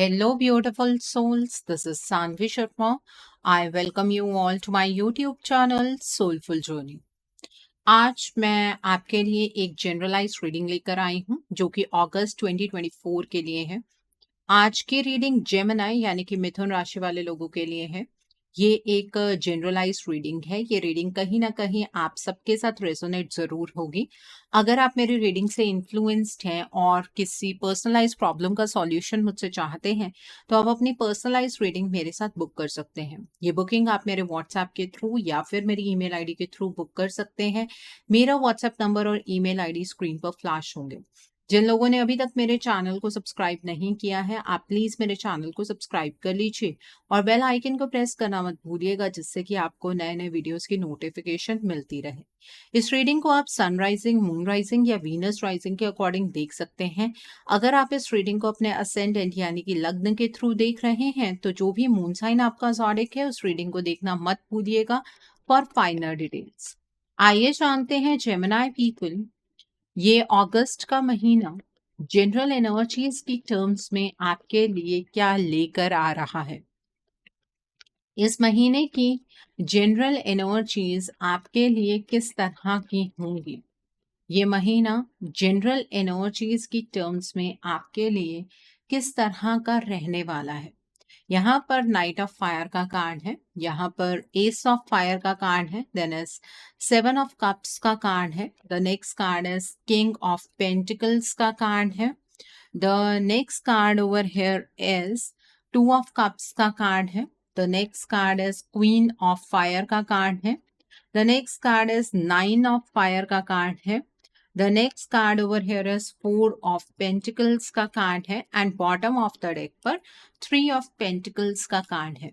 Hello, beautiful souls. This is Sanvi Sharma. I welcome you all to my YouTube channel Soulful Journey. आज मैं आपके लिए एक generalise reading लेकर आई हूँ जो कि अगस्त 2024 के लिए है। आज की रीडिंग जेमिनी यानी कि मिथुन राशि वाले लोगों के लिए है। ये एक जनरलाइज रीडिंग है। ये रीडिंग कहीं ना कहीं आप सबके साथ रेजोनेट जरूर होगी। अगर आप मेरी रीडिंग से इन्फ्लुएंस्ड हैं और किसी पर्सनलाइज प्रॉब्लम का सॉल्यूशन मुझसे चाहते हैं तो आप अपनी पर्सनलाइज रीडिंग मेरे साथ बुक कर सकते हैं। ये बुकिंग आप मेरे व्हाट्सएप के थ्रू या फिर मेरी ईमेल आईडी के थ्रू बुक कर सकते हैं। मेरा व्हाट्सएप नंबर और ईमेल आईडी स्क्रीन पर फ्लैश होंगे। जिन लोगों ने अभी तक मेरे चैनल को सब्सक्राइब नहीं किया है, आप प्लीज मेरे चैनल को सब्सक्राइब कर लीजिए और बेल आइकन को प्रेस करना मत भूलिएगा, जिससे कि आपको नए नए वीडियोस की नोटिफिकेशन मिलती रहे। इस रीडिंग को आप सनराइजिंग, मून राइजिंग या वीनस राइजिंग के अकॉर्डिंग देख सकते हैं। अगर आप इस रीडिंग को अपने असेंडेंट यानी कि लग्न के थ्रू देख रहे हैं तो जो भी मून साइन आपका ज़ोडिक है उस रीडिंग को देखना मत भूलिएगा फॉर फाइनल डिटेल्स। आइए जानते हैं जेमिनी पीपल, ये अगस्त का महीना जनरल एनर्जीज की टर्म्स में आपके लिए क्या लेकर आ रहा है। इस महीने की जनरल एनर्जीज आपके लिए किस तरह की होंगी। ये महीना जनरल एनर्जीज की टर्म्स में आपके लिए किस तरह का रहने वाला है। यहाँ पर नाइट ऑफ फायर का कार्ड है, यहाँ पर एस ऑफ फायर का कार्ड है, देन इज 7 ऑफ कप्स का कार्ड है, the next card is king of pentacles का कार्ड है, the next card over here is 2 of cups का कार्ड है, the next card is queen of fire का card है, the next card is 9 of fire का card है, the next card over here is 4 of pentacles का card है and bottom of the deck पर 3 of pentacles का card है।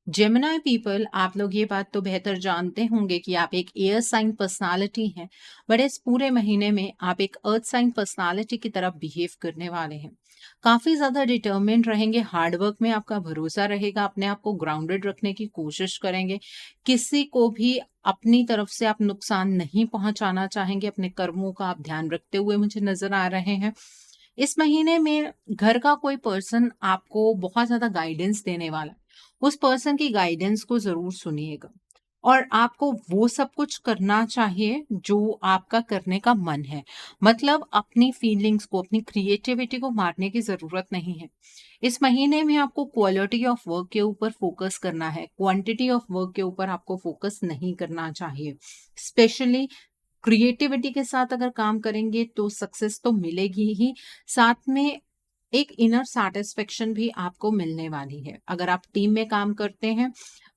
Gemini people, आप लोग ये बात तो बेहतर जानते होंगे कि आप एक एयर साइन पर्सनालिटी हैं, बट इस पूरे महीने में आप एक अर्थ साइन पर्सनालिटी की तरफ बिहेव करने वाले हैं। काफी ज्यादा डिटर्मिन्ड रहेंगे, हार्ड वर्क में आपका भरोसा रहेगा, अपने आप को ग्राउंडेड रखने की कोशिश करेंगे, किसी को भी अपनी तरफ से आप नुकसान नहीं पहुंचाना चाहेंगे, अपने कर्मों का आप ध्यान रखते हुए मुझे नजर आ रहे हैं। इस महीने में घर का कोई पर्सन आपको बहुत ज्यादा गाइडेंस देने वाला है। उस पर्सन की गाइडेंस को जरूर सुनिएगा और आपको वो सब कुछ करना चाहिए जो आपका करने का मन है। मतलब अपनी फीलिंग्स को, अपनी क्रिएटिविटी को मारने की जरूरत नहीं है। इस महीने में आपको क्वालिटी ऑफ वर्क के ऊपर फोकस करना है, क्वांटिटी ऑफ वर्क के ऊपर आपको फोकस नहीं करना चाहिए। स्पेशली क्रिएटिविटी के साथ अगर काम करेंगे तो सक्सेस तो मिलेगी ही, साथ में एक इनर सेटिस्फेक्शन भी आपको मिलने वाली है। अगर आप टीम में काम करते हैं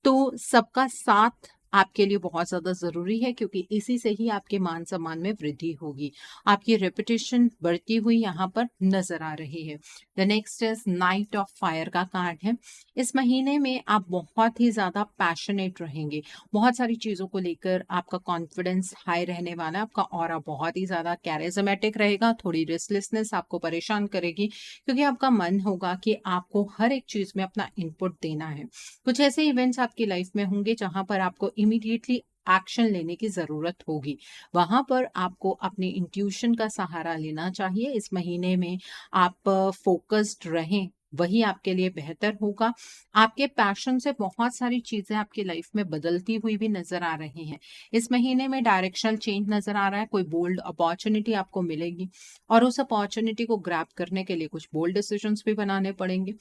तो सबका साथ आपके लिए बहुत ज्यादा जरूरी है, क्योंकि इसी से ही आपके मान सम्मान में वृद्धि होगी। आपकी रेपुटेशन बढ़ती हुई यहाँ पर नजर आ रही है। The next is knight of fire का कार्ड है। इस महीने में आप बहुत ही ज्यादा पैशनेट रहेंगे, बहुत सारी चीजों को लेकर आपका कॉन्फिडेंस हाई रहने वाला है, आपका ऑरा बहुत ही ज्यादा कैरिज्मेटिक रहेगा। थोड़ी रेस्टलेसनेस आपको परेशान करेगी, क्योंकि आपका मन होगा कि आपको हर एक चीज में अपना इनपुट देना है। कुछ ऐसे इवेंट्स आपकी लाइफ में होंगे जहां पर आपको इमीडिएटली एक्शन लेने की जरूरत होगी। वहां पर आपको अपने इंट्यूशन का सहारा लेना चाहिए। इस महीने में आप फोकस्ड रहें, वही आपके लिए बेहतर होगा। आपके पैशन से बहुत सारी चीजें आपकी लाइफ में बदलती हुई भी नजर आ रही हैं। इस महीने में डायरेक्शनल चेंज नजर आ रहा है, कोई बोल्ड अपॉर्चुनिटी आपको मिलेगी और उस अपॉर्चुनिटी को ग्रैब करने के लिए कुछ बोल्ड डिसीजंस भी बनाने पड़ेंगे।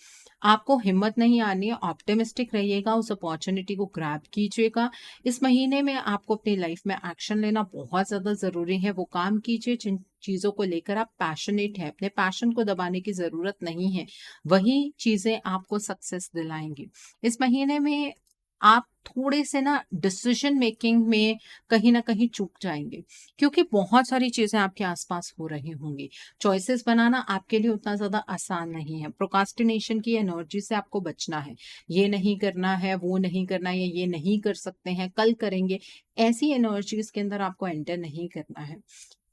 आपको हिम्मत नहीं आनी है, ऑप्टिमिस्टिक रहिएगा, उस अपॉर्चुनिटी को ग्रैब कीजिएगा। इस महीने में आपको अपनी लाइफ में एक्शन लेना बहुत ज्यादा जरूरी है। वो काम कीजिए जिन चीजों को लेकर आप पैशनेट है, अपने पैशन को दबाने की जरूरत नहीं है, वही चीजें आपको सक्सेस दिलाएंगी। इस महीने में आप थोड़े से ना डिसीजन मेकिंग में कहीं ना कहीं चूक जाएंगे, क्योंकि बहुत सारी चीजें आपके आसपास हो रही होंगी। चॉइसेस बनाना आपके लिए उतना ज्यादा आसान नहीं है। प्रोकास्टिनेशन की एनर्जी से आपको बचना है। ये नहीं करना है, वो नहीं करना है, ये नहीं कर सकते हैं, कल करेंगे, ऐसी एनर्जीज के अंदर आपको एंटर नहीं करना है।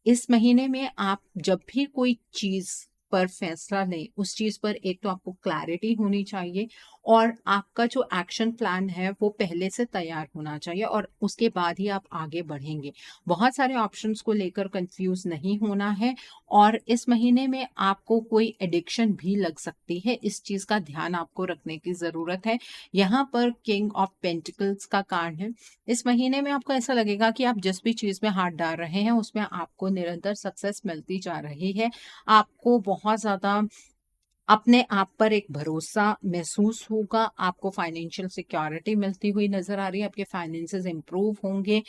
इस महीने में आप जब भी कोई चीज पर फैसला लें, उस चीज पर एक तो आपको क्लैरिटी होनी चाहिए और आपका जो एक्शन प्लान है वो पहले से तैयार होना चाहिए और उसके बाद ही आप आगे बढ़ेंगे। बहुत सारे ऑप्शंस को लेकर कंफ्यूज नहीं होना है और इस महीने में आपको कोई एडिक्शन भी लग सकती है, इस चीज का ध्यान आपको रखने की जरूरत है। यहाँ पर किंग ऑफ पेंटिकल्स का कार्ड है। इस महीने में आपको ऐसा लगेगा कि आप जिस भी चीज में हाथ डाल रहे हैं उसमें आपको निरंतर सक्सेस मिलती जा रही है। आपको बहुत ज्यादा अपने आप पर एक भरोसा महसूस होगा, आपको फाइनेंशियल सिक्योरिटी मिलती हुई नजर आ रही है, आपके फाइनेंसेस इंप्रूव होंगे,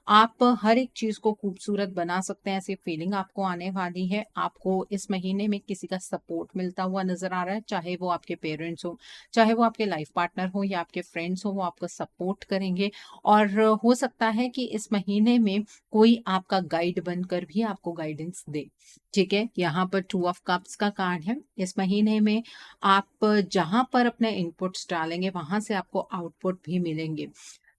आप हर एक चीज को खूबसूरत बना सकते हैं, ऐसी फीलिंग आपको आने वाली है। आपको इस महीने में किसी का सपोर्ट मिलता हुआ नजर आ रहा है, चाहे वो आपके पेरेंट्स हो, चाहे वो आपके लाइफ पार्टनर हो या आपके फ्रेंड्स हो, वो आपको सपोर्ट करेंगे। और हो सकता है कि इस महीने में कोई आपका गाइड बनकर भी आपको गाइडेंस दे। ठीक है, यहाँ पर टू ऑफ कप्स का कार्ड है। इस महीने में आप जहां पर अपने इनपुट्स डालेंगे वहां से आपको आउटपुट भी मिलेंगे।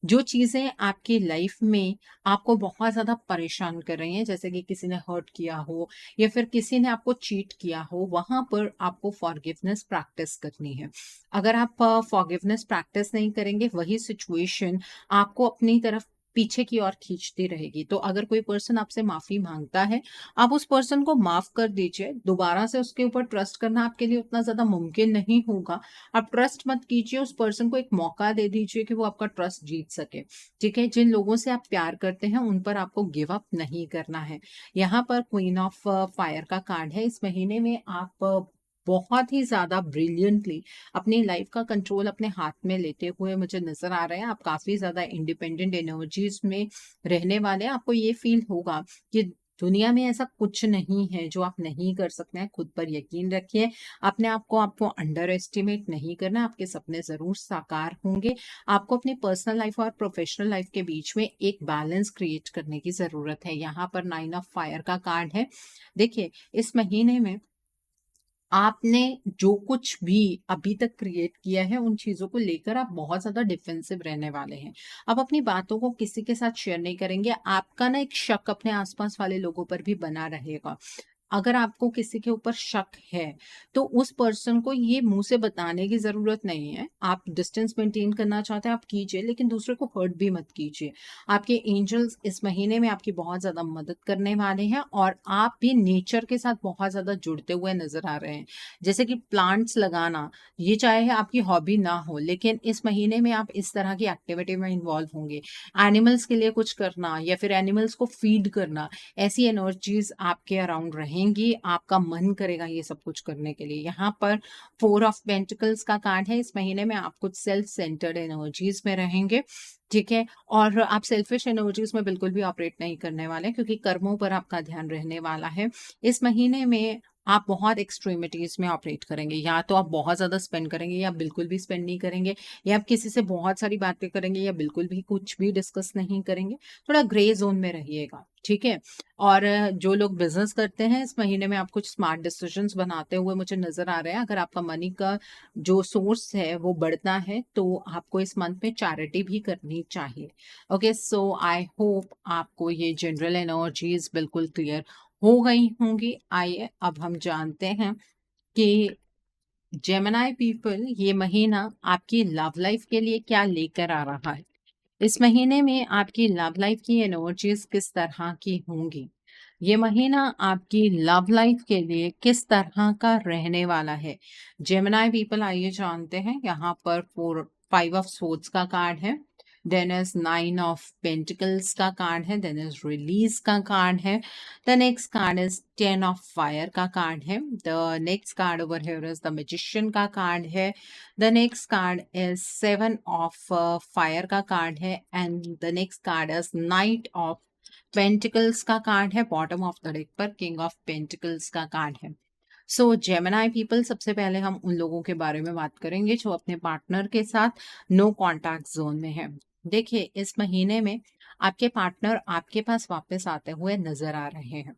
जो चीजें आपकी लाइफ में आपको बहुत ज्यादा परेशान कर रही हैं, जैसे कि किसी ने हर्ट किया हो या फिर किसी ने आपको चीट किया हो, वहां पर आपको फॉरगिवनेस प्रैक्टिस करनी है। अगर आप फॉरगिवनेस प्रैक्टिस नहीं करेंगे, वही सिचुएशन आपको अपनी तरफ पीछे की ओर खींचती रहेगी। तो अगर कोई पर्सन आपसे माफी मांगता है, आप उस पर्सन को माफ कर दीजिए। दोबारा से उसके ऊपर ट्रस्ट करना आपके लिए उतना ज्यादा मुमकिन नहीं होगा। आप ट्रस्ट मत कीजिए, उस पर्सन को एक मौका दे दीजिए कि वो आपका ट्रस्ट जीत सके। ठीक है, जिन लोगों से आप प्यार करते हैं उन पर आपको गिव अप नहीं करना है। यहाँ पर क्वीन ऑफ फायर का कार्ड है। इस महीने में आप बहुत ही ज्यादा ब्रिलियंटली अपनी लाइफ का कंट्रोल अपने हाथ में लेते हुए मुझे नजर आ रहे हैं। आप काफी ज्यादा इंडिपेंडेंट एनर्जीज में रहने वाले हैं। आपको ये फील होगा कि दुनिया में ऐसा कुछ नहीं है जो आप नहीं कर सकते हैं। खुद पर यकीन रखिए, अपने आप को आपको अंडर एस्टिमेट नहीं करना। आपके सपने जरूर साकार होंगे। आपको अपनी पर्सनल लाइफ और प्रोफेशनल लाइफ के बीच में एक बैलेंस क्रिएट करने की जरूरत है। यहाँ पर नाइन ऑफ फायर का कार्ड है। देखिए, इस महीने में आपने जो कुछ भी अभी तक क्रिएट किया है उन चीजों को लेकर आप बहुत ज्यादा डिफेंसिव रहने वाले हैं। आप अपनी बातों को किसी के साथ शेयर नहीं करेंगे। आपका ना एक शक अपने आसपास वाले लोगों पर भी बना रहेगा। अगर आपको किसी के ऊपर शक है तो उस पर्सन को ये मुंह से बताने की जरूरत नहीं है। आप डिस्टेंस मेंटेन करना चाहते हैं आप कीजिए, लेकिन दूसरे को हर्ट भी मत कीजिए। आपके एंजल्स इस महीने में आपकी बहुत ज्यादा मदद करने वाले हैं और आप भी नेचर के साथ बहुत ज्यादा जुड़ते हुए नजर आ रहे हैं। जैसे कि प्लांट्स लगाना, ये चाहे आपकी हॉबी ना हो, लेकिन इस महीने में आप इस तरह की एक्टिविटी में इन्वॉल्व होंगे। एनिमल्स के लिए कुछ करना या फिर एनिमल्स को फीड करना, ऐसी एनर्जीज आपके अराउंड रहेंगी। आपका मन करेगा ये सब कुछ करने के लिए। यहाँ पर फोर ऑफ पेंटिकल्स का कार्ड है। इस महीने में आप कुछ सेल्फ सेंटर्ड एनर्जीज में रहेंगे। ठीक है, और आप सेल्फिश एनर्जीज में बिल्कुल भी ऑपरेट नहीं करने वाले, क्योंकि कर्मों पर आपका ध्यान रहने वाला है। इस महीने में आप बहुत एक्सट्रीमिटीज में ऑपरेट करेंगे। या तो आप बहुत ज्यादा स्पेंड करेंगे या बिल्कुल भी स्पेंड नहीं करेंगे, या आप किसी से बहुत सारी बातें करेंगे या बिल्कुल भी कुछ भी डिस्कस नहीं करेंगे। थोड़ा ग्रे जोन में रहिएगा। ठीक है, और जो लोग बिजनेस करते हैं इस महीने में आप कुछ स्मार्ट डिसीजंस बनाते हुए मुझे नजर आ रहे हैं। अगर आपका मनी का जो सोर्स है वो बढ़ता है तो आपको इस मंथ में चैरिटी भी करनी चाहिए। ओके, सो आई होप आपको ये जनरल एनर्जीज बिल्कुल क्लियर हो गई होंगी। आइए अब हम जानते हैं कि जेमिनी पीपल ये महीना आपकी लव लाइफ के लिए क्या लेकर आ रहा है। इस महीने में आपकी लव लाइफ की एनर्जीज किस तरह की होंगी। ये महीना आपकी लव लाइफ के लिए किस तरह का रहने वाला है। जेमिनी पीपल, आइए जानते हैं। यहाँ पर फाइव ऑफ सोर्ड्स का कार्ड है। Then is nine of pentacles का कार्ड है। देन इज रिलीज का कार्ड है। The next card is ten of fire का कार्ड है। The next card over here is the magician का कार्ड है। The next card is seven of fire का card है। And the next card is knight of pentacles का card है। Bottom of the deck पर king of pentacles का card है। सो Gemini people, सबसे पहले हम उन लोगों के बारे में बात करेंगे जो अपने पार्टनर के साथ नो कॉन्टैक्ट जोन में है। देखिए, इस महीने में आपके पार्टनर आपके पास वापस आते हुए नजर आ रहे हैं।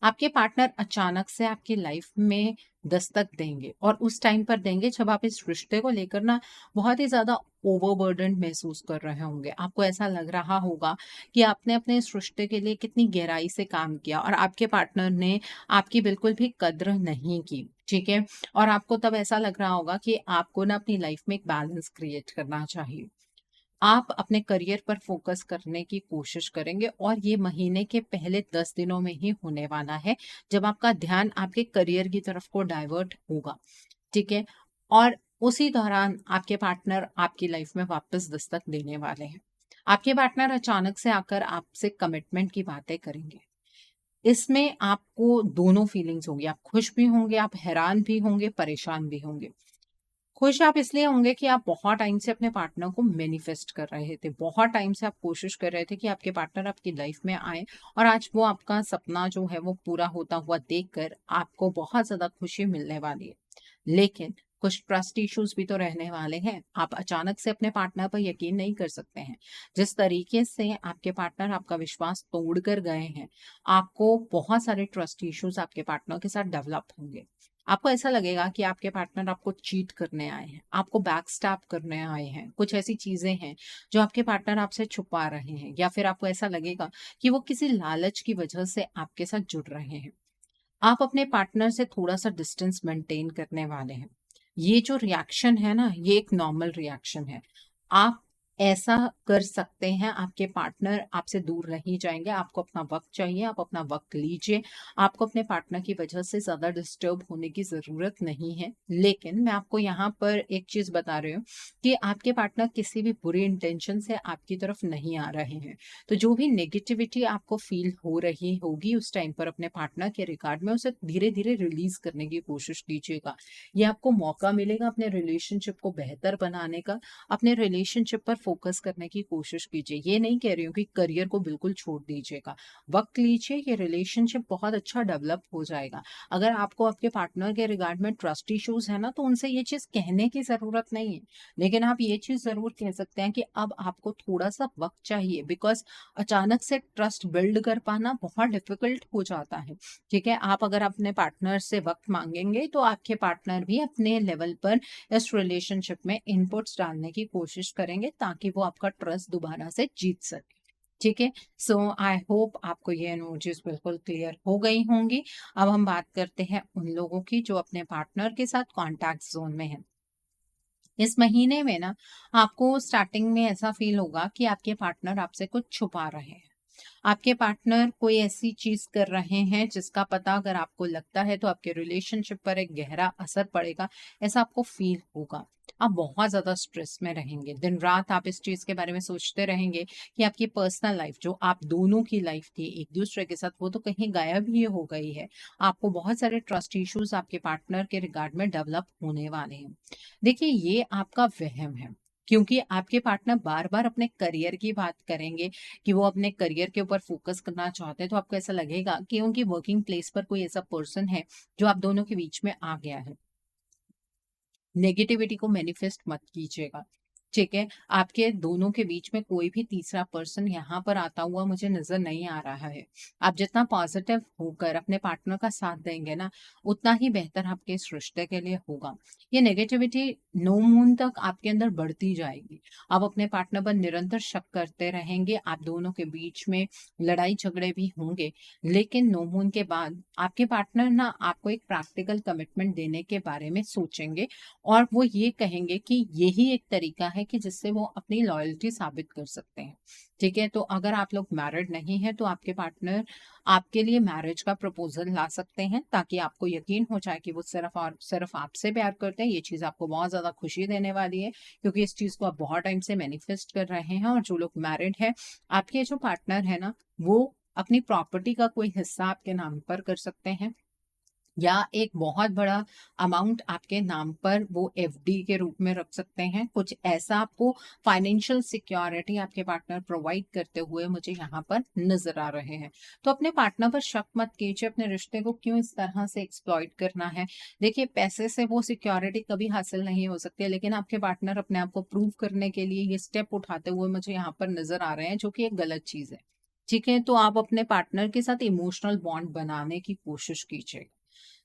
आपके पार्टनर अचानक से आपकी लाइफ में दस्तक देंगे और उस टाइम पर देंगे जब आप इस रिश्ते को लेकर ना बहुत ही ज्यादा ओवरबर्डन महसूस कर रहे होंगे। आपको ऐसा लग रहा होगा कि आपने अपने इस रिश्ते के लिए कितनी गहराई से काम किया और आपके पार्टनर ने आपकी बिल्कुल भी कद्र नहीं की। ठीक है? और आपको तब ऐसा लग रहा होगा कि आपको ना अपनी लाइफ में एक बैलेंस क्रिएट करना चाहिए। आप अपने करियर पर फोकस करने की कोशिश करेंगे और ये महीने के पहले 10 दिनों में ही होने वाला है, जब आपका ध्यान आपके करियर की तरफ को डाइवर्ट होगा, ठीक है? और उसी दौरान आपके पार्टनर आपकी लाइफ में वापस दस्तक देने वाले हैं। आपके पार्टनर अचानक से आकर आपसे कमिटमेंट की बातें करेंगे। इसमें आपको दोनों फीलिंग्स होंगी, आप खुश भी होंगे, आप हैरान भी होंगे, परेशान भी होंगे। खुश आप इसलिए होंगे कि आप बहुत टाइम से अपने पार्टनर को मैनिफेस्ट कर रहे थे। बहुत टाइम से आप कोशिश कर रहे थे कि आपके पार्टनर आपकी लाइफ में आएँ और आज वो आपका सपना जो है वो पूरा होता हुआ देखकर आपको बहुत ज़्यादा खुशी मिलने वाली है। लेकिन कुछ ट्रस्ट इश्यूज़ भी तो रहने वाले हैं। आप अचानक से अपने पार्टनर पर यकीन नहीं कर सकते हैं। जिस तरीके से आपके पार्टनर आपका विश्वास तोड़ कर गए हैं, आपको बहुत सारे ट्रस्ट इश्यूज़ आपके पार्टनर के साथ डेवलप होंगे। आपको ऐसा लगेगा कि आपके पार्टनर आपको चीट करने आए हैं, आपको बैकस्टैब करने आए हैं। कुछ ऐसी चीज़ें हैं जो आपके पार्टनर आपसे छुपा रहे हैं या फिर आपको ऐसा लगेगा कि वो किसी लालच की वजह से आपके साथ जुड़ रहे हैं। आप अपने पार्टनर से थोड़ा-सा डिस्टेंस मेंटेन करने वाले हैं। ये जो रिएक्शन है ना, ये एक नॉर्मल रिएक्शन है। आप ऐसा कर सकते हैं, आपके पार्टनर आपसे दूर नहीं जाएँगे, आपको अपना वक़्त चाहिए, आप अपना वक़्त लीजिए। आपको अपने पार्टनर की वजह से ज़्यादा डिस्टर्ब होने की ज़रूरत नहीं है। लेकिन मैं आपको यहाँ पर एक चीज़ बता रही हूँ कि आपके पार्टनर किसी भी बुरी इंटेंशन से आपकी तरफ नहीं आ रहे हैं। तो जो भी नेगेटिविटी आपको फ़ील हो रही होगी उस टाइम पर अपने पार्टनर के रिगार्ड में, उसे धीरे-धीरे रिलीज़ करने की कोशिश कीजिएगा। ये आपको मौका मिलेगा अपने रिलेशनशिप को बेहतर बनाने का, अपने रिलेशनशिप पर फ़ोकस करने की कोशिश कीजिए। ये नहीं कह रही हूँ कि करियर को बिल्कुल छोड़ दीजिएगा। वक़्त लीजिए, ये रिलेशनशिप बहुत अच्छा डेवलप हो जाएगा। अगर आपको आपके पार्टनर के रिगार्ड में ट्रस्ट इश्यूज़ है ना, तो उनसे ये चीज़ कहने की ज़रूरत नहीं है। लेकिन आप ये चीज़ ज़रूर कह सकते हैं कि अब आपको थोड़ा-सा वक़्त चाहिए, बिकॉज़ अचानक से ट्रस्ट बिल्ड कर पाना बहुत डिफ़िकल्ट हो जाता है, ठीक है? आप अगर अपने पार्टनर से वक़्त माँगेंगे, तो आपके पार्टनर भी अपने लेवल पर इस रिलेशनशिप में इनपुट्स डालने की कोशिश करेंगे ताकि वो आपका ट्रस्ट दोबारा से जीत सके। ठीक है? सो आई होप आपको ये एनर्जीज़ बिल्कुल क्लियर हो गई होंगी। अब हम बात करते हैं उन लोगों की जो अपने पार्टनर के साथ कॉन्टैक्ट ज़ोन में हैं। इस महीने में ना आपको स्टार्टिंग में ऐसा फ़ील होगा कि आपके पार्टनर आपसे कुछ छुपा रहे हैं। आपके पार्टनर कोई ऐसी चीज़ कर रहे हैं जिसका पता अगर आपको लगता है तो आपके रिलेशनशिप पर एक गहरा असर पड़ेगा, ऐसा आपको फ़ील होगा। आप बहुत ज़्यादा स्ट्रेस में रहेंगे, दिन-रात आप इस चीज़ के बारे में सोचते रहेंगे कि आपकी पर्सनल लाइफ़ जो आप दोनों की लाइफ़ थी एक-दूसरे के साथ, वो तो कहीं गायब ही हो गई है। आपको बहुत सारे ट्रस्ट इश्यूज़ आपके पार्टनर के रिगार्ड में डेवलप होने वाले हैं। देखिए, ये आपका वहम है, क्योंकि आपके पार्टनर बार-बार अपने करियर की बात करेंगे कि वो अपने करियर के ऊपर फ़ोकस करना चाहते हैं, तो आपको ऐसा लगेगा कि उनकी वर्किंग प्लेस पर कोई ऐसा पर्सन है, जो आप दोनों के बीच में आ गया है। नेगेटिविटी को मैनिफेस्ट मत कीजिएगा, ठीक है? आपके दोनों के बीच में कोई भी तीसरा पर्सन यहाँ पर आता हुआ मुझे नज़र नहीं आ रहा है। आप जितना पॉज़िटिव होकर अपने पार्टनर का साथ देंगे ना, उतना ही बेहतर आपके इस रिश्ते के लिए होगा। ये नेगेटिविटी नो मून तक आपके अंदर बढ़ती जाएगी। आप अपने पार्टनर पर निरंतर शक करते रहेंगे, आप दोनों के बीच में लड़ाई-झगड़े भी होंगे, लेकिन नो मून के बाद आपके पार्टनर ना आपको एक प्रैक्टिकल कमिटमेंट देने के बारे में सोचेंगे और वो ये कहेंगे कि यही एक तरीका है कि जिससे वो अपनी लॉयल्टी साबित कर सकते हैं। ठीक है? तो अगर आप लोग मैरिड नहीं हैं तो आपके पार्टनर आपके लिए मैरिज का प्रपोज़ल ला सकते हैं ताकि आपको यकीन हो जाए कि वो सिर्फ़ और सिर्फ़ आपसे प्यार करते हैं। ये चीज़ आपको बहुत ज़्यादा खुशी देने वाली है क्योंकि इस चीज़ को आप बहुत टाइम से मैनिफेस्ट कर रहे हैं और जो लोग मैरिड हैं, आपके जो पार्टनर है ना, वो अपनी प्रॉपर्टी का कोई हिस्सा आपके नाम पर कर सकते हैं। या एक बहुत बड़ा अमाउंट आपके नाम पर वो एफडी के रूप में रख सकते हैं। कुछ ऐसा आपको फाइनेंशियल सिक्योरिटी आपके पार्टनर प्रोवाइड करते हुए मुझे यहाँ पर नज़र आ रहे हैं। तो अपने पार्टनर पर शक मत कीजिए, अपने रिश्ते को क्यों इस तरह से एक्सप्लॉइट करना है। देखिए, पैसे से वो सिक्योरिटी कभी हासिल नहीं हो सकती है, लेकिन आपके पार्टनर अपने आप को प्रूव करने के लिए ये स्टेप उठाते हुए मुझे यहाँ पर नज़र आ रहे हैं, जो कि एक गलत चीज़ है। ठीक है? तो आप अपने पार्टनर के साथ इमोशनल बॉन्ड बनाने की कोशिश कीजिए।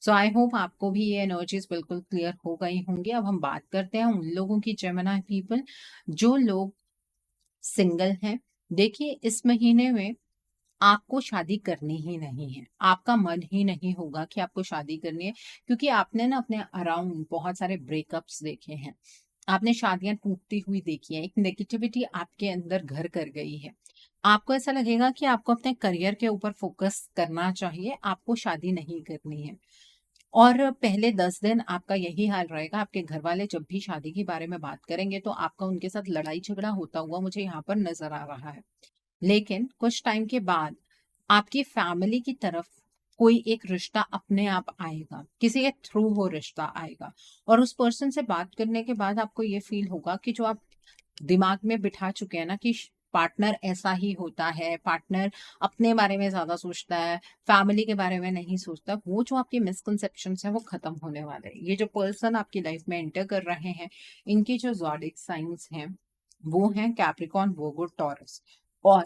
सो आई होप आपको भी ये एनर्जीज बिल्कुल क्लियर हो गई होंगी। अब हम बात करते हैं उन लोगों की, जेमिनी पीपल, जो लोग सिंगल हैं। देखिए, इस महीने में आपको शादी करनी ही नहीं है। आपका मन ही नहीं होगा कि आपको शादी करनी है, क्योंकि आपने ना अपने अराउंड बहुत सारे ब्रेकअप्स देखे हैं। आपने शादियाँ टूटती हुई देखी हैं, एक नेगेटिविटी आपके अंदर घर कर गई है। आपको ऐसा लगेगा कि आपको अपने करियर के ऊपर फ़ोकस करना चाहिए, आपको शादी नहीं करनी है। और पहले 10 दिन आपका यही हाल रहेगा, आपके घरवाले जब भी शादी के बारे में बात करेंगे, तो आपका उनके साथ लड़ाई-झगड़ा होता हुआ मुझे यहाँ पर नज़र आ रहा है। लेकिन कुछ टाइम के बाद आपकी फैमिली की तरफ कोई एक रिश्ता अपने आप आएगा, किसी के थ्रू वो रिश्ता आएगा और उस पर्सन से बात करने के बाद आपको ये फ़ील होगा कि जो आप दिमाग में बिठा चुके हैं ना कि पार्टनर ऐसा ही होता है, पार्टनर अपने बारे में ज़्यादा सोचता है, फैमिली के बारे में नहीं सोचता, वो जो आपके मिसकंसेप्शंस हैं वो खत्म होने वाले हैं। ये जो पर्सन आपकी लाइफ में एंटर कर रहे हैं, इनकी जो ज़ोडिएक साइंस हैं, वो हैं कैप्रिकॉर्न, वर्गो, टॉरस। और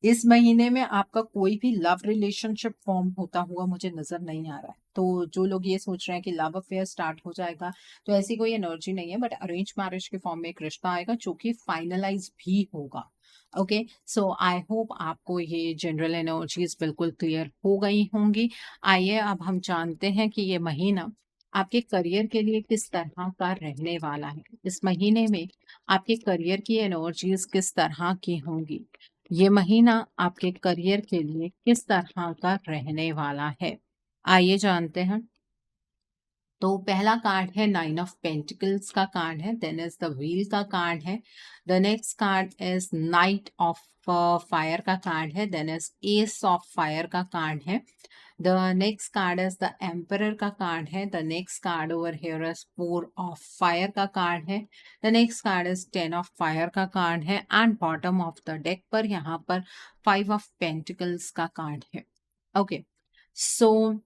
इस महीने में आपका कोई भी लव रिलेशनशिप फॉर्म होता हुआ मुझे नज़र नहीं आ रहा है। तो जो लोग ये सोच रहे हैं कि लव अफेयर स्टार्ट हो जाएगा, तो ऐसी कोई एनर्जी नहीं है, बट अरेंज मैरिज के फॉर्म में एक रिश्ता आएगा जो कि फाइनलाइज़ भी होगा। ओके, सो आई होप आपको ये जनरल एनर्जीज़ बिल्कुल क्लियर हो गई होंगी। आइए अब हम जानते हैं कि ये महीना आपके करियर के लिए किस तरह का रहने वाला है। इस महीने में आपके करियर की एनर्जीज़ किस तरह की होंगी? ये महीना आपके करियर के लिए किस तरह का रहने वाला है? आइए जानते हैं। तो पहला कार्ड है नाइन ऑफ पेंटिकल्स का कार्ड है, देन इज द व्हील का कार्ड है। The next card is knight of fire का कार्ड है, then is ace of fire का कार्ड है। The next card is the emperor का कार्ड है। The next card over here is four of fire का card है। The next card is ten of fire का card है and bottom of the deck पर यहाँ पर फाइव ऑफ पेंटिकल्स का कार्ड है। ओके, सो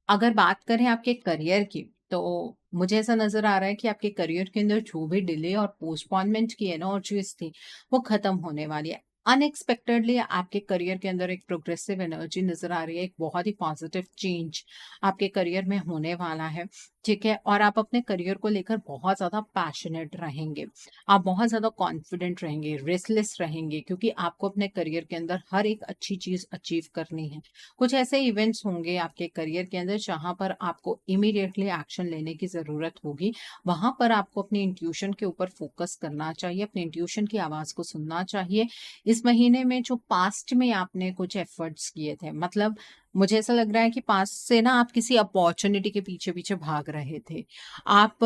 अगर बात करें आपके करियर की, तो मुझे ऐसा नज़र आ रहा है कि आपके करियर के अंदर जो भी डिले और पोस्टपोनमेंट की एनर्जीज़ थी, वो ख़त्म होने वाली है। अनएक्सपेक्टेडली आपके करियर के अंदर एक प्रोग्रेसिव एनर्जी नज़र आ रही है, एक बहुत ही पॉजिटिव चेंज आपके करियर में होने वाला है, ठीक है? और आप अपने करियर को लेकर बहुत ज़्यादा पैशनेट रहेंगे। आप बहुत ज़्यादा कॉन्फिडेंट रहेंगे, रेस्टलेस रहेंगे, क्योंकि आपको अपने करियर के अंदर हर एक अच्छी चीज़ अचीव करनी है। कुछ ऐसे इवेंट्स होंगे आपके करियर के अंदर जहाँ पर आपको इमीडिएटली एक्शन लेने की ज़रूरत होगी। वहाँ पर आपको अपनी इंट्यूशन के ऊपर फोकस करना चाहिए, अपनी इंट्यूशन की आवाज़ को सुनना चाहिए। इस महीने में जो पास्ट में आपने कुछ एफर्ट्स किए थे, मतलब मुझे ऐसा लग रहा है कि पास्ट से ना आप किसी अपॉर्च्युनिटी के पीछे-पीछे भाग रहे थे। आप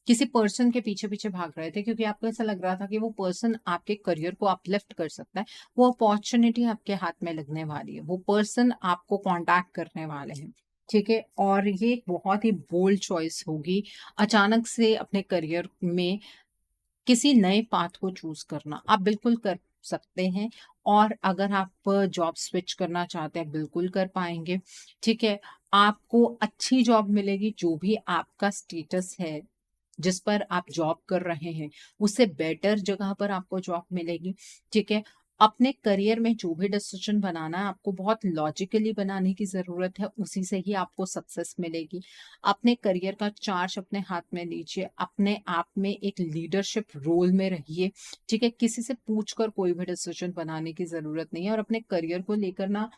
किसी पर्सन के पीछे-पीछे भाग रहे थे क्योंकि आपको ऐसा लग रहा था कि वो पर्सन आपके करियर को अपलिफ्ट कर सकता है। वो अपॉर्च्युनिटी आपके हाथ में लगने वाली है, वो पर्सन आपको कॉन्टैक्ट करने वाले हैं, ठीक है? और ये एक बहुत ही बोल्ड चॉइस होगी, अचानक से अपने करियर में किसी नए पाथ को चूज़ करना, आप बिल्कुल कर सकते हैं। और अगर आप जॉब स्विच करना चाहते हैं, बिल्कुल कर पाएँगे, ठीक है? आपको अच्छी जॉब मिलेगी, जो भी आपका स्टेटस है, जिस पर आप जॉब कर रहे हैं, उससे बेटर जगह पर आपको जॉब मिलेगी, ठीक है? अपने करियर में जो भी डिसीज़न बनाना है, आपको बहुत लॉजिकली बनाने की ज़रूरत है, उसी से ही आपको सक्सेस मिलेगी। अपने करियर का चार्ज अपने हाथ में लीजिए, अपने आप में एक लीडरशिप रोल में रहिए, ठीक है? किसी से पूछकर कोई भी डिसीज़न बनाने की ज़रूरत नहीं है और अपने करियर को लेकर ना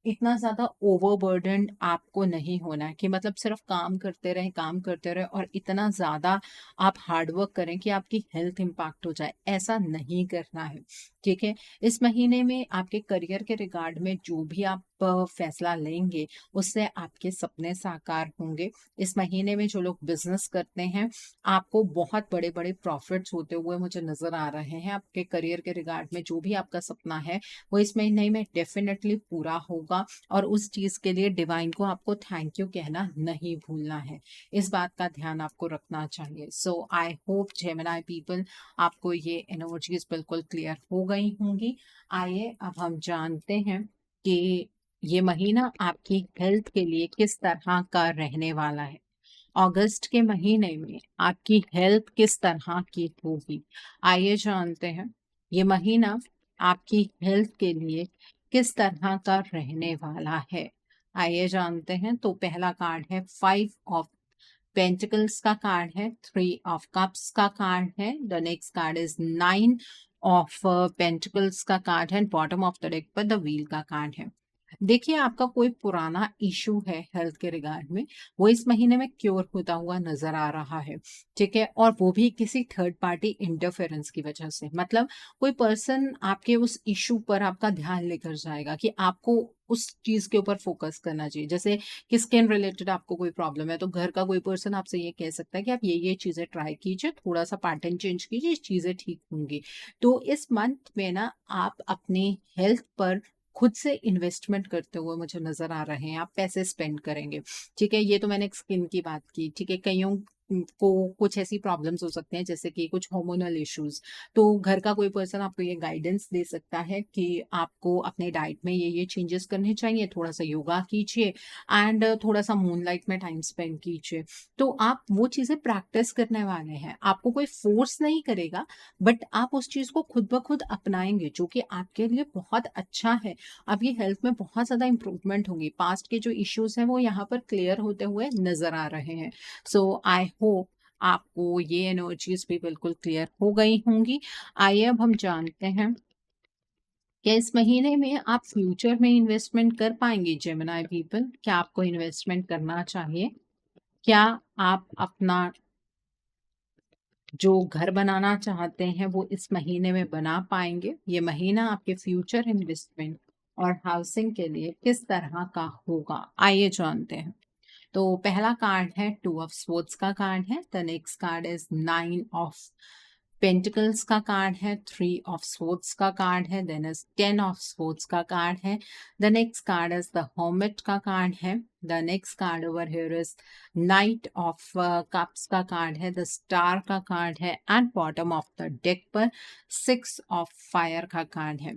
इतना ज़्यादा ओवरबर्डन्ड आपको नहीं होना है कि मतलब सिर्फ काम करते रहें और इतना ज़्यादा आप हार्ड वर्क करें कि आपकी हेल्थ इम्पैक्ट हो जाए, ऐसा नहीं करना है, ठीक है? इस महीने में आपके करियर के रिगार्ड में जो भी आप फैसला लेंगे, उससे आपके सपने साकार होंगे। इस महीने में जो लोग बिज़नेस करते हैं, आपको बहुत बड़े-बड़े प्रॉफ़िट्स होते हुए मुझे नज़र आ रहे हैं। आपके करियर के रिगार्ड में जो भी आपका सपना है, वो इस महीने में डेफिनेटली पूरा होगा और उस चीज़ के लिए डिवाइन को आपको थैंक यू कहना नहीं भूलना है। इस बात का ध्यान आपको रखना चाहिए। सो आई होप जेमिनी पीपल, आपको ये एनर्जीज़ बिल्कुल क्लियर हो गई होंगी। आइए अब हम जानते हैं कि ये महीना आपकी हेल्थ के लिए किस तरह का रहने वाला है। अगस्त के महीने में आपकी हेल्थ किस तरह की होगी? आइए जानते हैं, ये महीना आपकी हेल्थ के लिए किस तरह का रहने वाला है? आइए जानते हैं। तो पहला कार्ड है फाइव ऑफ पेंटिकल्स का कार्ड है, थ्री ऑफ कप्स का कार्ड है। The next card is nine of pentacles का कार्ड है, बॉटम ऑफ द डेक पर द व्हील का कार्ड है। देखिए, आपका कोई पुराना इश्यू है हेल्थ के रिगार्ड में, वो इस महीने में क्योर होता हुआ नज़र आ रहा है, ठीक है? और वो भी किसी थर्ड पार्टी इंटरफेरेंस की वजह से। मतलब कोई पर्सन आपके उस इश्यू पर आपका ध्यान लेकर जाएगा कि आपको उस चीज़ के ऊपर फ़ोकस करना चाहिए। जैसे कि स्किन रिलेटेड आपको कोई प्रॉब्लम है, तो घर का कोई पर्सन आपसे ये कह सकता है कि आप ये चीज़ें ट्राई कीजिए, थोड़ा-सा पैटर्न चेंज कीजिए, चीज़ें ठीक होंगी। तो इस मंथ में ना आप अपनी हेल्थ पर खुद से इन्वेस्टमेंट करते हुए मुझे नज़र आ रहे हैं, आप पैसे स्पेंड करेंगे, ठीक है? ये तो मैंने एक स्किन की बात की, ठीक है? कइयों को कुछ ऐसी प्रॉब्लम्स हो सकते हैं जैसे कि कुछ हार्मोनल इश्यूज़, तो घर का कोई पर्सन आपको ये गाइडेंस दे सकता है कि आपको अपने डाइट में ये चेंजेस करने चाहिए, थोड़ा-सा योगा कीजिए एंड थोड़ा-सा मूनलाइट में टाइम स्पेंड कीजिए। तो आप वो चीज़ें प्रैक्टिस करने वाले हैं, आपको कोई फ़ोर्स नहीं करेगा, बट आप उस चीज़ को खुद ब खुद अपनाएँगे, जो कि आपके लिए बहुत अच्छा है। आपकी हेल्थ में बहुत ज़्यादा इम्प्रूवमेंट होगी। पास्ट के जो इश्यूज़ हैं वो यहाँ पर क्लियर होते हुए नज़र आ रहे हैं। सो आई होप आपको ये एनर्जीज़ भी बिल्कुल क्लियर हो गई होंगी। आइए अब हम जानते हैं कि इस महीने में आप फ्यूचर में इन्वेस्टमेंट कर पाएँगे जेमिनी पीपल? क्या आपको इन्वेस्टमेंट करना चाहिए? क्या आप अपना जो घर बनाना चाहते हैं वो इस महीने में बना पाएँगे? ये महीना आपके फ्यूचर इन्वेस्टमेंट और हाउसिंग के लिए किस तरह का होगा? आइए जानते हैं। तो पहला कार्ड है 2 ऑफ स्वॉर्ड्स का कार्ड है। The next card is 9 of pentacles का कार्ड है, 3 ऑफ स्वॉर्ड्स का कार्ड है, देन इज़ 10 ऑफ स्वॉर्ड्स का कार्ड है। The next card is the hermit का कार्ड है। The next card over here is night of cups का card है, द स्टार का कार्ड है and bottom of the deck पर 6 ऑफ फायर का कार्ड है।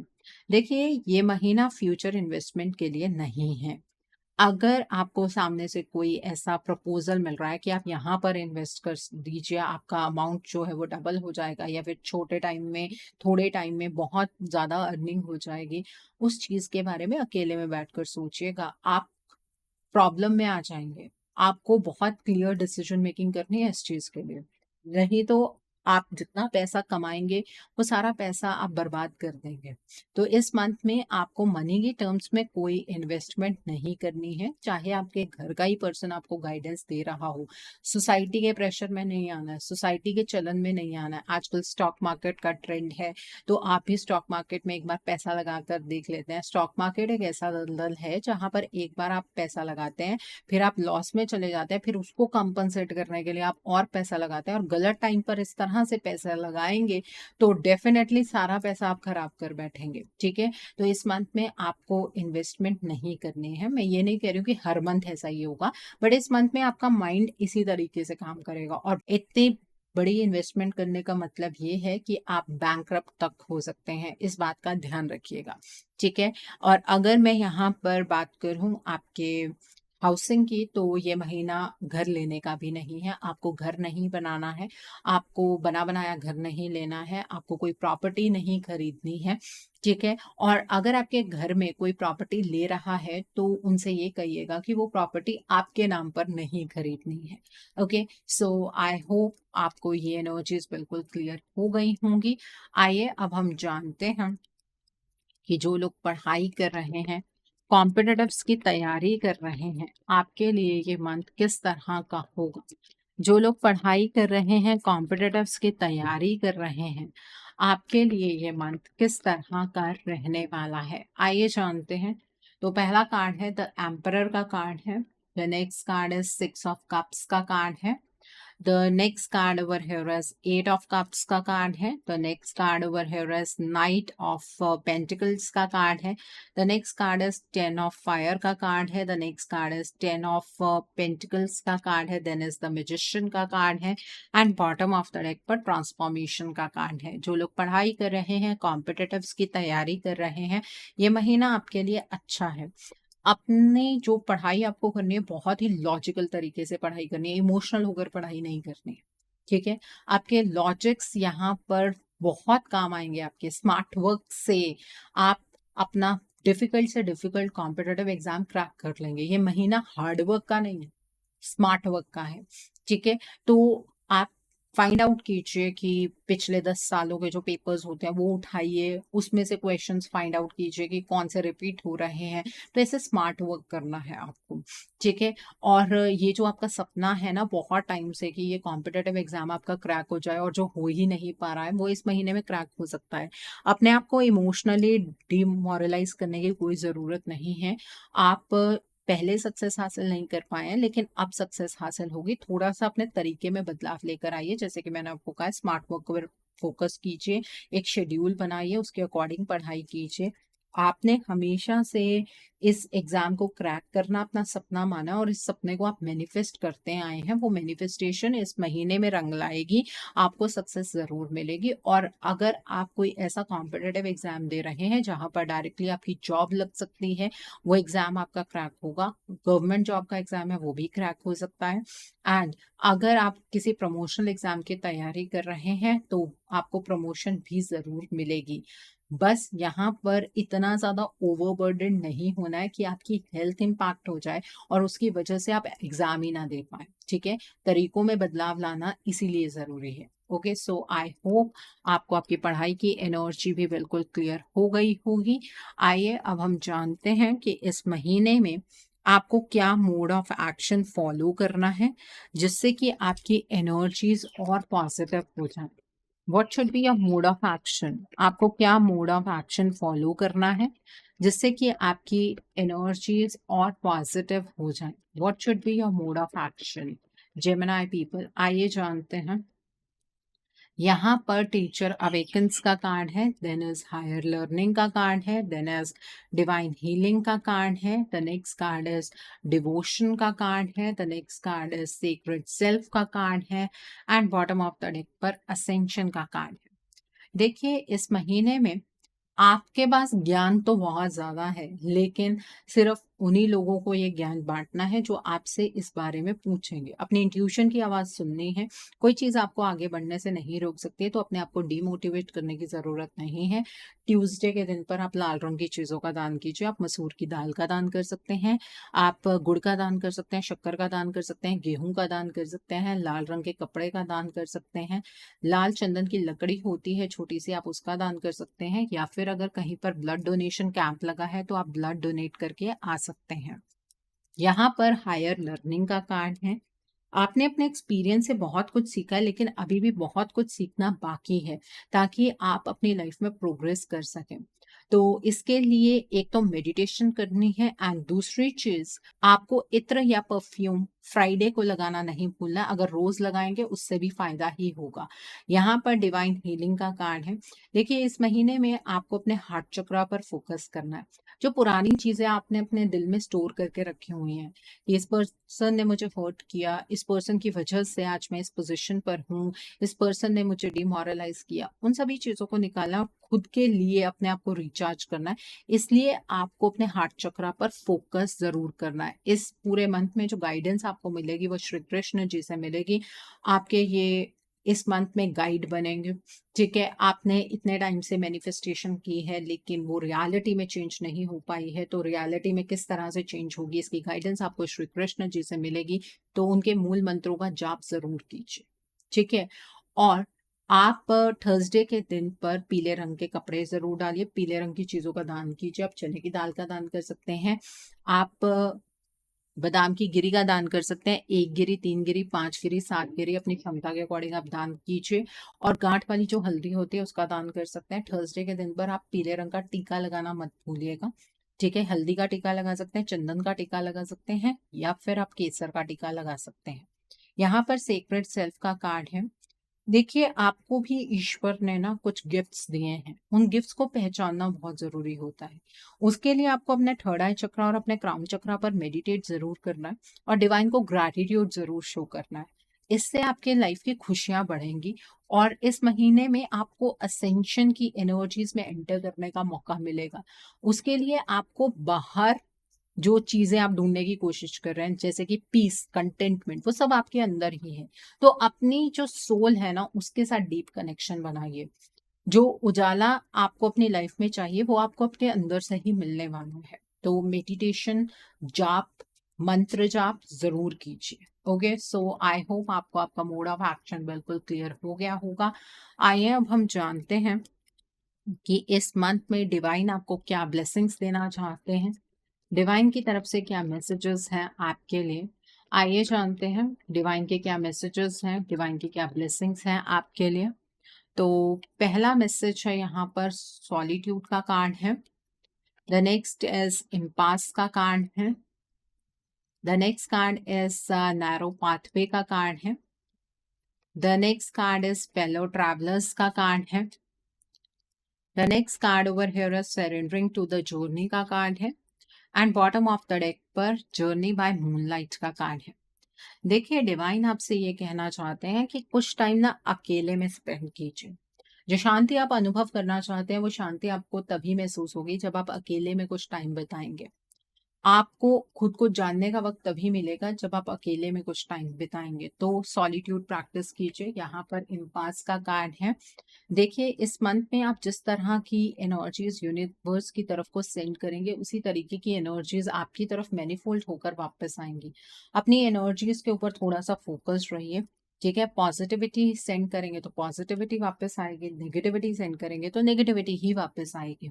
देखिए, ये महीना फ्यूचर इन्वेस्टमेंट के लिए नहीं है। अगर आपको सामने से कोई ऐसा प्रपोज़ल मिल रहा है कि आप यहाँ पर इन्वेस्ट कर दीजिए, आपका अमाउंट जो है वो डबल हो जाएगा या फिर छोटे टाइम में, थोड़े टाइम में बहुत ज़्यादा अर्निंग हो जाएगी, उस चीज़ के बारे में अकेले में बैठकर सोचिएगा। आप प्रॉब्लम में आ जाएँगे। आपको बहुत क्लियर डिसीज़न मेकिंग करनी है इस चीज़ के लिए। नहीं तो आप जितना पैसा कमाएँगे, वो सारा पैसा आप बर्बाद कर देंगे। तो इस मंथ में आपको मनी के टर्म्स में कोई इन्वेस्टमेंट नहीं करनी है, चाहे आपके घर का ही पर्सन आपको गाइडेंस दे रहा हो। सोसाइटी के प्रेशर में नहीं आना है, सोसाइटी के चलन में नहीं आना है। आजकल स्टॉक मार्केट का ट्रेंड है, तो आप भी स्टॉक मार्केट में एक बार पैसा लगाकर देख लेते हैं। स्टॉक मार्केट एक ऐसा दलदल है, जहाँ पर एक बार आप पैसा लगाते हैं, फिर आप लॉस में चले जाते हैं, फिर उसको कंपनसेट करने के लिए आप और पैसा लगाते हैं और गलत टाइम पर इस तरह से पैसा लगाएँगे, तो डेफ़िनेटली सारा पैसा आप खराब कर बैठेंगे, ठीक है? तो इस मंथ में आपको इन्वेस्टमेंट नहीं करनी है। मैं ये नहीं कह रही हूँ कि हर मंथ ऐसा ही होगा, बट इस मंथ में आपका माइंड इसी तरीके से काम करेगा और इतनी बड़ी इन्वेस्टमेंट करने का मतलब ये है कि आप बैंकरप्ट तक हो सकते हैं, इस बात का ध्यान रखिएगा, ठीक है? और अगर मैं यहाँ पर बात करूँ आपके हाउसिंग की, तो ये महीना घर लेने का भी नहीं है, आपको घर नहीं बनाना है, आपको बना-बनाया घर नहीं लेना है, आपको कोई प्रॉपर्टी नहीं खरीदनी है, ठीक है? और अगर आपके घर में कोई प्रॉपर्टी ले रहा है, तो उनसे ये कहिएगा कि वो प्रॉपर्टी आपके नाम पर नहीं खरीदनी है, ओके? सो आई होप आपको ये एनर्जीज़ बिल्कुल क्लियर हो गई होंगी। आइए अब हम जानते हैं कि जो लोग पढ़ाई कर रहे हैं, कॉम्पिटिटिव्स की तैयारी कर रहे हैं, आपके लिए ये मंथ किस तरह का होगा? जो लोग पढ़ाई कर रहे हैं, कॉम्पिटिटिव्स की तैयारी कर रहे हैं, आपके लिए ये मंथ किस तरह का रहने वाला है? आइए जानते हैं। तो पहला कार्ड है द एम्परर का कार्ड है। The next card is 6 of cups का कार्ड है। The next card over here is 8 of cups का कार्ड है. The next card over here is Knight of Pentacles का कार्ड है. The next card is 10 of Fire का card है. The next card is 10 of Pentacles का card है. Then is the Magician का card है. And bottom of the deck पर Transformation का कार्ड है. जो लोग पढ़ाई कर रहे हैं, कॉम्पिटिटिव्स की तैयारी कर रहे हैं, ये महीना आपके लिए अच्छा है। अपनी जो पढ़ाई आपको करनी है, बहुत ही लॉजिकल तरीके से पढ़ाई करनी है, इमोशनल होकर पढ़ाई नहीं करनी है, ठीक है? आपके लॉजिक्स यहाँ पर बहुत काम आएँगे आपके स्मार्ट वर्क से आप अपना डिफ़िकल्ट से डिफ़िकल्ट कॉम्पिटिटिव एग्ज़ाम क्रैक कर लेंगे। ये महीना हार्ड वर्क का नहीं है, स्मार्ट वर्क का है, ठीक है? तो आप फाइंड आउट कीजिए कि पिछले 10 सालों के जो पेपर्स होते हैं वो उठाइए, उसमें से क्वेश्चंस फाइंड आउट कीजिए कि कौन से रिपीट हो रहे हैं। तो ऐसे स्मार्ट वर्क करना है आपको, ठीक है। और ये जो आपका सपना है ना बहुत टाइम से कि ये कॉम्पिटिटिव एग्जाम आपका क्रैक हो जाए, और जो हो ही नहीं पा रहा है वो इस महीने में क्रैक हो सकता है। अपने आप को इमोशनली डिमोरलाइज करने की कोई ज़रूरत नहीं है। आप पहले सक्सेस हासिल नहीं कर पाए हैं, लेकिन अब सक्सेस हासिल होगी। थोड़ा-सा अपने तरीके में बदलाव लेकर आइए, जैसे कि मैंने आपको कहा स्मार्ट वर्क पर फोकस कीजिए, एक शेड्यूल बनाइए, उसके अकॉर्डिंग पढ़ाई कीजिए। आपने हमेशा से इस एग्ज़ाम को क्रैक करना अपना सपना माना, और इस सपने को आप मैनिफेस्ट करते आए हैं। वो मैनिफेस्टेशन इस महीने में रंग लाएगी, आपको सक्सेस ज़रूर मिलेगी। और अगर आप कोई ऐसा कॉम्पिटिटिव एग्ज़ाम दे रहे हैं, जहाँ पर डायरेक्टली आपकी जॉब लग सकती है, वो एग्ज़ाम आपका क्रैक होगा। गवर्नमेंट जॉब का एग्ज़ाम है, वो भी क्रैक हो सकता है। एंड अगर आप किसी प्रमोशनल एग्ज़ाम की तैयारी कर रहे हैं, तो आपको प्रमोशन भी ज़रूर मिलेगी। बस यहाँ पर इतना ज़्यादा ओवरबर्डन नहीं होना है कि आपकी हेल्थ इम्पैक्ट हो जाए और उसकी वजह से आप एग्ज़ाम ही ना दे पाएँ, ठीक है? तरीकों में बदलाव लाना इसीलिए ज़रूरी है। ओके, सो आई होप आपको आपकी पढ़ाई की एनर्जी भी बिल्कुल क्लियर हो गई होगी। आइए अब हम जानते हैं कि इस महीने में आपको क्या मोड ऑफ एक्शन फॉलो करना है, जिससे कि आपकी एनर्जीज और पॉजिटिव हो जाए। What should be your mode of action? आपको क्या मोड ऑफ एक्शन फॉलो करना है, जिससे कि आपकी एनर्जीज और पॉजिटिव हो जाए। What should be your mode of action? Gemini people, आइए जानते हैं। यहाँ पर टीचर अवेकन्स का कार्ड है, देन इज हायर लर्निंग का कार्ड है, देन इज डिवाइन हीलिंग का कार्ड है, the next card is devotion का कार्ड है, the next card is secret self का कार्ड है, and bottom of the deck पर असेंशन का कार्ड है। देखिए, इस महीने में आपके पास ज्ञान तो बहुत ज़्यादा है, लेकिन सिर्फ उन्हीं लोगों को ये ज्ञान बाँटना है जो आपसे इस बारे में पूछेंगे। अपनी इंट्यूशन की आवाज़ सुननी है। कोई चीज़ आपको आगे बढ़ने से नहीं रोक सकती है, तो अपने आप को डिमोटिवेट करने की ज़रूरत नहीं है। ट्यूज़डे के दिन पर आप लाल रंग की चीज़ों का दान कीजिए। आप मसूर की दाल का दान कर सकते हैं, आप गुड़ का दान कर सकते हैं, शक्कर का दान कर सकते हैं, गेहूँ का दान कर सकते हैं, लाल रंग के कपड़े का दान कर सकते हैं। लाल चंदन की लकड़ी होती है छोटी-सी, आप उसका दान कर सकते हैं, या फिर अगर कहीं पर ब्लड डोनेशन कैंप लगा है, तो आप ब्लड डोनेट करके आ सकते हैं। यहाँ पर हायर लर्निंग का कार्ड है। आपने अपने एक्सपीरियंस से बहुत कुछ सीखा है, लेकिन अभी भी बहुत कुछ सीखना बाकी है, ताकि आप अपनी लाइफ में प्रोग्रेस कर सकें। तो इसके लिए एक तो मेडिटेशन करनी है, एंड दूसरी चीज़ आपको इत्र या परफ्यूम फ्राइडे को लगाना नहीं भूलना। अगर रोज़ लगाएँगे उससे भी फ़ायदा ही होगा। यहाँ पर डिवाइन हीलिंग का कार्ड है। देखिए, इस महीने में आपको अपने हार्ट चक्रा पर फ़ोकस करना है। जो पुरानी चीज़ें आपने अपने दिल में स्टोर करके रखी हुई हैं, इस पर्सन ने मुझे हर्ट किया, इस पर्सन की वजह से आज मैं इस पोजीशन पर हूँ, इस पर्सन ने मुझे डिमोरलाइज किया, उन सभी चीज़ों को निकालना, खुद के लिए अपने आप को रिचार्ज करना है। इसलिए आपको अपने हार्ट चक्रा पर फोकस ज़रूर करना है। इस पूरे मंथ में जो गाइडेंस आपको मिलेगी वो श्री कृष्ण जी से मिलेगी। आपके ये इस मंथ में गाइड बनेंगे, ठीक है। आपने इतने टाइम से मैनिफेस्टेशन की है, लेकिन वो रियलिटी में चेंज नहीं हो पाई है, तो रियलिटी में किस तरह से चेंज होगी, इसकी गाइडेंस आपको श्री कृष्ण जी से मिलेगी। तो उनके मूल मंत्रों का जाप ज़रूर कीजिए, ठीक है। और आप थर्सडे के दिन पर पीले रंग के कपड़े ज़रूर डालिए, पीले रंग की चीज़ों का दान कीजिए। आप चने की दाल का दान कर सकते हैं। आप बादाम की गिरी का दान कर सकते हैं। 1 गिरी, 3 गिरी, 5 गिरी, 7 गिरी, अपनी क्षमता के अकॉर्डिंग आप दान कीजिए। और गाँठ वाली जो हल्दी होती है उसका दान कर सकते हैं। थर्सडे के दिन पर आप पीले रंग का टीका लगाना मत भूलिएगा, ठीक है। हल्दी का टीका लगा सकते हैं, चंदन का टीका लगा सकते हैं, या फिर आप केसर का टीका लगा सकते हैं। यहाँ पर सेक्रेट सेल्फ का कार्ड है। देखिए, आपको भी ईश्वर ने ना कुछ गिफ्ट्स दिए हैं, उन गिफ्ट्स को पहचानना बहुत ज़रूरी होता है। उसके लिए आपको अपने थर्ड आई चक्रा और अपने क्राउन चक्रा पर मेडिटेट ज़रूर करना है, और डिवाइन को ग्रैटिट्यूड ज़रूर शो करना है। इससे आपके लाइफ की खुशियाँ बढ़ेंगी, और इस महीने में आपको असेंशन की एनर्जीज में एंटर करने का मौका मिलेगा। उसके लिए आपको बाहर जो चीज़ें आप ढूँढने की कोशिश कर रहे हैं, जैसे कि पीस, कंटेंटमेंट, वो सब आपके अंदर ही है। तो अपनी जो सोल है ना, उसके साथ डीप कनेक्शन बनाइए। जो उजाला आपको अपनी लाइफ में चाहिए, वो आपको अपने अंदर से ही मिलने वाला है। तो मेडिटेशन, जाप, मंत्र जाप ज़रूर कीजिए। ओके, सो आई होप आपको आपका मोड ऑफ एक्शन बिल्कुल क्लियर हो गया होगा। आइए अब हम जानते हैं कि इस मंथ में डिवाइन आपको क्या ब्लेसिंग्स देना चाहते हैं, डिवाइन की तरफ से क्या मैसेजेस हैं आपके लिए। आइए जानते हैं डिवाइन के क्या मैसेजेस हैं, डिवाइन की क्या ब्लेसिंग्स हैं आपके लिए। तो पहला मैसेज है यहाँ पर सॉलिट्यूड का कार्ड है। द नेक्स्ट इज इम्पास का कार्ड है। The next card is narrow pathway का कार्ड है। The next card is fellow travellers का कार्ड है। The next card over here is surrendering to the journey का card है। And bottom of the deck पर journey by moonlight का card है। देखिए, डिवाइन आपसे ये कहना चाहते हैं कि कुछ टाइम ना अकेले में स्पेंड कीजिए। जो शांति आप अनुभव करना चाहते हैं वो शांति आपको तभी महसूस होगी जब आप अकेले में कुछ टाइम बिताएंगे। आपको खुद को जानने का वक्त तभी मिलेगा जब आप अकेले में कुछ टाइम बिताएंगे। तो सॉलिट्यूड प्रैक्टिस कीजिए। यहाँ पर इम्पास का कार्ड है। देखिए, इस मंथ में आप जिस तरह की एनर्जीज यूनिवर्स की तरफ को सेंड करेंगे उसी तरीके की एनर्जीज आपकी तरफ मैनिफोल्ड होकर वापस आएंगी। अपनी एनर्जीज के ऊपर थोड़ा सा फोकस रहिए। ठीक है, पॉजिटिविटी सेंड करेंगे तो पॉजिटिविटी वापस आएगी, नेगेटिविटी सेंड करेंगे तो नेगेटिविटी ही वापस आएगी।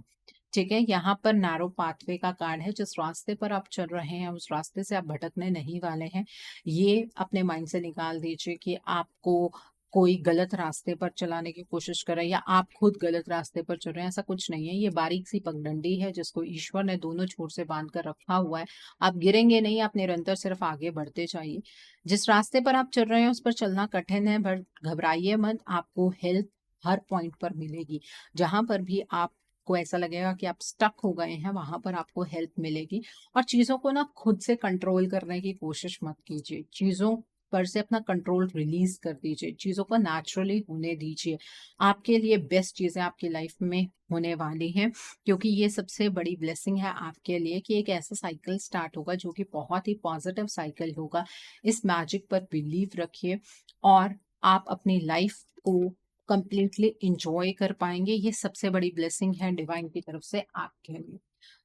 ठीक है, यहाँ पर नैरो पाथवे का कार्ड है। जिस रास्ते पर आप चल रहे हैं उस रास्ते से आप भटकने नहीं वाले हैं। ये अपने माइंड से निकाल दीजिए कि आपको कोई गलत रास्ते पर चलाने की कोशिश कर रहा है या आप खुद गलत रास्ते पर चल रहे हैं। ऐसा कुछ नहीं है। ये बारीक सी पगडंडी है जिसको ईश्वर ने दोनों छोर से बांध कर रखा हुआ है। आप गिरेंगे नहीं, आप निरंतर सिर्फ आगे बढ़ते जाइए। जिस रास्ते पर आप चल रहे हैं उस पर चलना कठिन है, बट घबराइए मत। आपको हेल्प हर पॉइंट पर मिलेगी। जहां पर भी आपको ऐसा लगेगा कि आप स्टक हो गए हैं वहां पर आपको हेल्प मिलेगी। और चीजों को ना खुद से कंट्रोल करने की कोशिश मत कीजिए। चीजों पर से अपना कंट्रोल रिलीज कर दीजिए। चीजों को नेचुरली होने दीजिए। आपके लिए बेस्ट चीजें आपकी लाइफ में होने वाली हैं, क्योंकि ये सबसे बड़ी ब्लेसिंग है आपके लिए कि एक ऐसा साइकिल स्टार्ट होगा जो कि बहुत ही पॉजिटिव साइकिल होगा। इस मैजिक पर बिलीव रखिए और आप अपनी लाइफ को कंप्लीटली इंजॉय कर पाएंगे। ये सबसे बड़ी ब्लेसिंग है डिवाइन की तरफ से आपके लिए।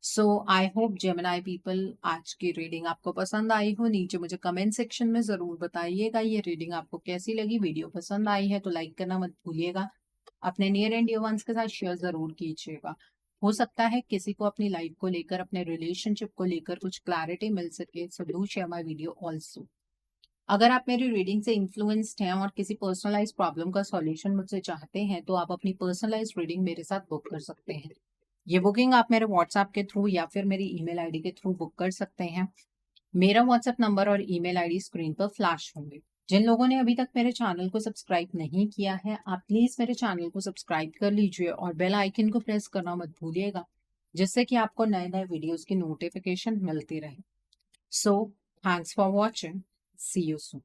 सो आई होप जेमिनाई पीपल आज की रीडिंग आपको पसंद आई हो। नीचे मुझे कमेंट सेक्शन में जरूर बताइएगा ये रीडिंग आपको कैसी लगी। वीडियो पसंद आई है तो लाइक करना मत भूलिएगा। अपने नियर एंड डियर वंस के साथ शेयर जरूर कीजिएगा। हो सकता है किसी को अपनी लाइफ को लेकर, अपने रिलेशनशिप को लेकर कुछ क्लैरिटी मिल सके। So do share my video also. अगर आप मेरी रीडिंग से इन्फ्लुएंस्ड हैं और किसी पर्सनलाइज प्रॉब्लम का सॉल्यूशन मुझसे चाहते हैं तो आप अपनी पर्सनलाइज रीडिंग मेरे साथ बुक कर सकते हैं। ये बुकिंग आप मेरे व्हाट्सएप के थ्रू या फिर मेरी ईमेल आईडी के थ्रू बुक कर सकते हैं। मेरा व्हाट्सएप नंबर और ईमेल आईडी स्क्रीन पर फ्लैश होंगे। जिन लोगों ने अभी तक मेरे चैनल को सब्सक्राइब नहीं किया है आप प्लीज मेरे चैनल को सब्सक्राइब कर लीजिए और बेल आइकन को प्रेस करना मत भूलिएगा, जिससे कि आपको नए नए वीडियोस की नोटिफिकेशन मिलती रहे। So thanks for watching. See you soon.